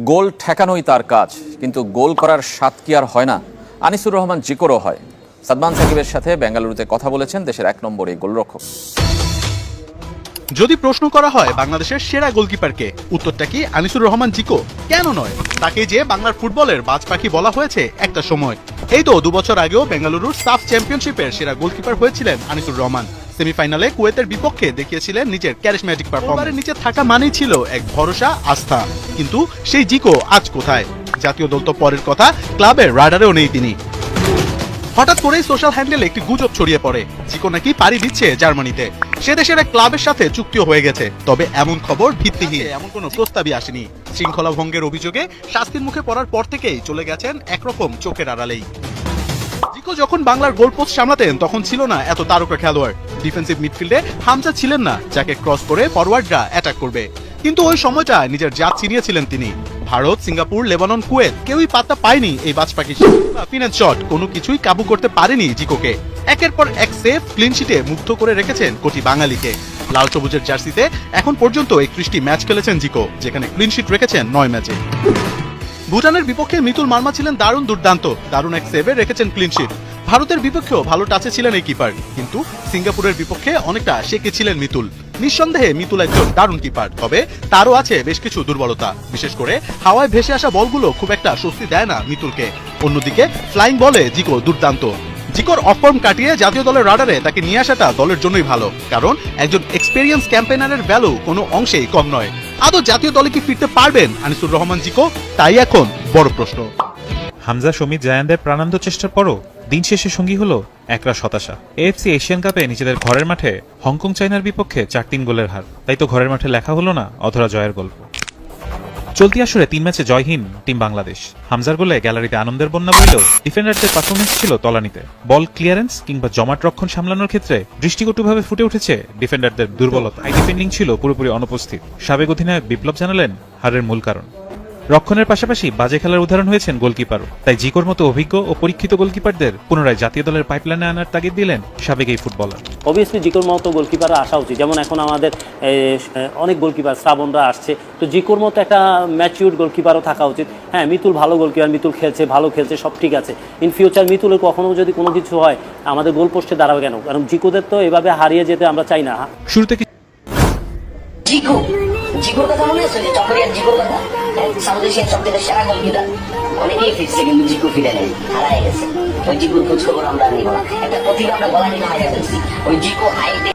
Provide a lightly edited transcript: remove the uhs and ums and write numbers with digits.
গোল ঠেকানোই তার কাজ, কিন্তু গোল করার স্বাদ কি আর হয় না? আনিসুর রহমান জিকোরও হয়। সাদমান সাকিবের সাথে বেঙ্গালুরুতে কথা বলেছেন দেশের ১ নম্বর এই গোলরক্ষক। যদি প্রশ্ন করা হয় বাংলাদেশের সেরা গোলকিপারকে, উত্তরটা কি আনিসুর রহমান জিকো? কেন নয়? তাকে যে বাংলার ফুটবলের বাজ পাখি বলা হয়েছে একটা সময়। এই তো 2 বছর আগেও বেঙ্গালুরুর সাফ চ্যাম্পিয়নশিপের সেরা গোলকিপার হয়েছিলেন আনিসুর রহমান। সেমিফাইনালে কুয়েতের বিপক্ষে দেখিয়েছিলেন নিজের ক্যারিশম্যাটিক পারফরম্যান্স। নিচে থাকা মানেই ছিল এক ভরসা, আস্থা। কিন্তু সেই জিকো আজ কোথায়? জাতীয় দল তো পরের কথা, ক্লাবের রাডারেও নেই তিনি। হঠাৎ করেই সোশ্যাল হ্যান্ডেলে একটি গুজব ছড়িয়ে পড়ে, জিকো নাকি পাড়ি দিচ্ছে জার্মানিতে। সে দেশের এক ক্লাবের সাথে চুক্তিও হয়ে গেছে। তবে এমন খবর ভিত্তিহীন, এমন কোনো প্রস্তাবই আসেনি। শৃঙ্খলা ভঙ্গের অভিযোগে শাস্তির মুখে পড়ার পর থেকেই চলে গেছেন একরকম চোখের আড়ালেই। জিকো যখন বাংলার গোলপোস্ট সামলাতেন তখন ছিল না এত তারকা খেলোয়াড়। ডিফেন্সিভ মিডফিল্ডে হামজা ছিলেন না, যাকে ক্রস করে ফরওয়ার্ডরা অ্যাটাক করবে। কিন্তু ওই সময়টা নিজের জাত চিনিয়েছিলেন তিনি। ভারত, সিঙ্গাপুর, লেবানন, কুয়েত কেউই পাত্তা পায়নি এই বাজপাখি ফিনান্স শট, কোনো কিছুই কাবু করতে পারেনি জিকোকে। একের পর এক সেফ, ক্লিন শিটে মুগ্ধ করে রেখেছেন কোটি বাঙালিকে। লাল সবুজের জার্সিতে এখন পর্যন্ত 31টি ম্যাচ খেলেছেন জিকো, যেখানে ক্লিন শিট রেখেছেন 9 ম্যাচে। ভুটানের বিপক্ষে মিতুল মার্মা ছিলেন দারুণ এক সেভে রেখেছেন ক্লিন শিট। ভারতের বিপক্ষেও ভালো টাচে ছিলেন এই কিপার, কিন্তু সিঙ্গাপুরের বিপক্ষে অনেকটা শেকে ছিলেন মিতুল। নিঃসন্দেহে মিতুল একজন দারুণ কিপার, তবে তারও আছে বেশ কিছু দুর্বলতা। বিশেষ করে হাওয়ায় ভেসে আসা বলগুলো খুব একটা স্বস্তি দেয় না মিতুলকে। অন্যদিকে ফ্লাইং বলে জিকো দুর্দান্ত। জিকোর অফ ফর্ম কাটিয়ে জাতীয় দলের রাডারে তাকে নিয়ে আসাটা দলের জন্যই ভালো, কারণ একজন এক্সপেরিয়েন্স ক্যাম্পেইনারের ভ্যালু কোনো অংশেই কম নয়। আদৌ জাতীয় দলে কি ফিরতে পারবেন আনিসুর রহমান জিকো? তাই এখন বড় প্রশ্ন। হামজা, শমিত, জায়ানদের প্রাণান্ত চেষ্টার পরও দিন শেষে সঙ্গী হলো একরাশ হতাশা। এএফসি এশিয়ান কাপে নিজেদের ঘরের মাঠে হংকং চায়নার বিপক্ষে 4-3 গোলের হার। তাই তো ঘরের মাঠে লেখা হলো না অধরা জয়ের গল্প। চলতি আসরে 3 ম্যাচে জয়হীন টিম বাংলাদেশ। হামজার গোলে গ্যালারিতে আনন্দের বন্যা বইলেও ডিফেন্ডারদের পারফরমেন্স ছিল তলানিতে। বল ক্লিয়ারেন্স কিংবা জমাট রক্ষণ সামলানোর ক্ষেত্রে দৃষ্টিকটুভাবে ফুটে উঠেছে ডিফেন্ডারদের দুর্বলতা। হাই ডিফেন্ডিং ছিল পুরোপুরি অনুপস্থিত। সাবেক অধিনায়ক বিপ্লব জানালেন হারের মূল কারণ। রক্ষণের পাশাপাশি বাজে খেলার উদাহরণ হয়েছেন গোলকিপারও। তাই জিকোর মতো অভিজ্ঞ ও পরীক্ষিত গোলকিপারদের পুনরায় জাতীয় দলের পাইপলাইনে আনার তাগিদ দিলেন সাবেক এই ফুটবলার। অবভিয়াসলি জিকোর মতো গোলকিপার আসা উচিত, যেমন এখন আমাদের অনেক গোলকিপার শ্রাবণরা আসছে, তো জিকোর মতো একটা ম্যাচিউরড গোলকিপারও থাকা উচিত। হ্যাঁ, মিতুল ভালো গোলকিপার, মিতুল খেলছে, ভালো খেলছে, সব ঠিক আছে। ইন ফিউচার মিতুলের কখনো যদি কোনো কিছু হয় আমাদের গোল পোস্টে দাঁড়াবে কেন? কারণ জিকোদের তো এভাবে হারিয়ে যেতে আমরা চাই না। শুরুতে জিকোর কথা মনে আছে, চকরিয়ার জিকোর কথা, সাউথ এশিয়ার সবথেকে সেরা গোলকিপার। অনেকেই ফিরছে, কিন্তু জিকো ফিরে নেই, হারায় গেছে। ওই জিকোর খোঁজ খবর আমরা নিব না। একটা প্রতিভা আমরা গলা নিয়ে হারিয়ে ফেলছি। ওই জিকো হাইটে